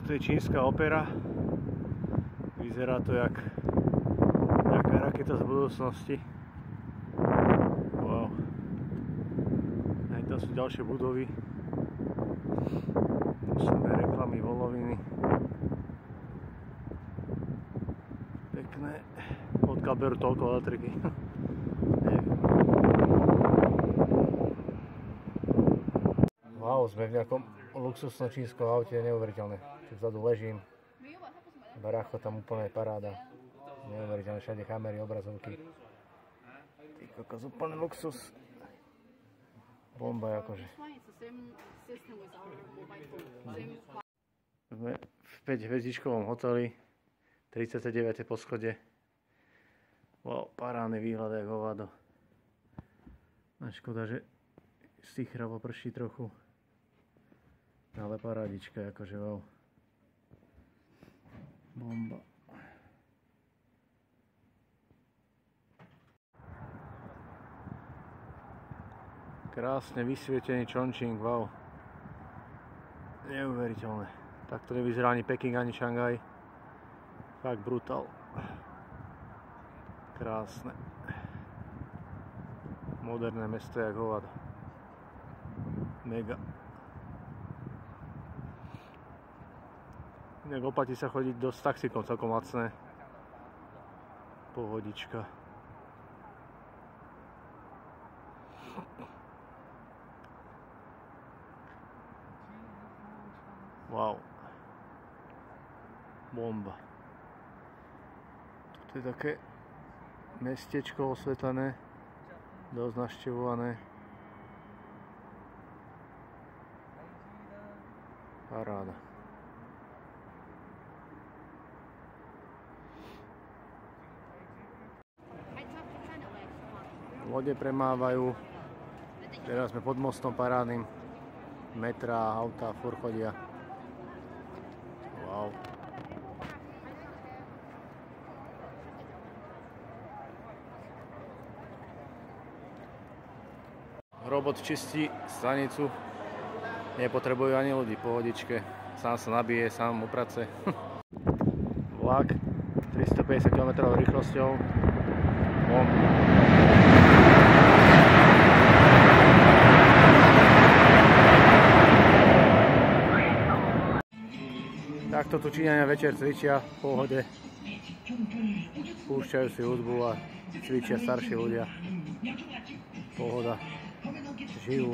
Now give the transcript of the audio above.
To je čínska opera. Vyzerá to jak nejaká raketa z budúcnosti. Wow. Aj tam sú ďalšie budovy. Tu sú reklamy, voloviny. Pekné. Odkiaľ berú toľko elektriky. Wow, sme v nejakom luxusnom čínskom aute, neuveriteľné. Tu vzadu ležím. Barácho tam úplne paráda. Neuveriteľné, všade kamery, obrazovky. Ty kokos, úplne luxus. Bomba akože. Sme v 5-hviezdičkovom hoteli, 39. poschodie. Wow, parádny výhľad jak hovado. A škoda, že stichravo prší trochu. Ale parádička, akože wow. Bomba. Krásne vysvietený Chongqing, wow. Neuveriteľné. Takto nevyzerá ani Peking, ani Šanghaj. Fakt brutál. Krásne. Moderné mesto jak hovado. Mega. Inak oplatí sa chodiť dosť taxíkom, celkom lacné. Pohodička. Wow. Bomba. Toto je také mestečko osvetlené, dosť navštevované. Paráda. Lode premávajú. Teraz sme pod mostom parádnym. Metra, auta, furt chodia. Wow. Robot čistí stanicu. Nepotrebujú ani ľudí, pohodičke. Sám sa nabije, sám uprace. Vlak 350 km rýchlosťou. Takto tu Číňania večer cvičia v pohode. Púšťajú si hudbu a cvičia starší ľudia. Pohoda. Žijú.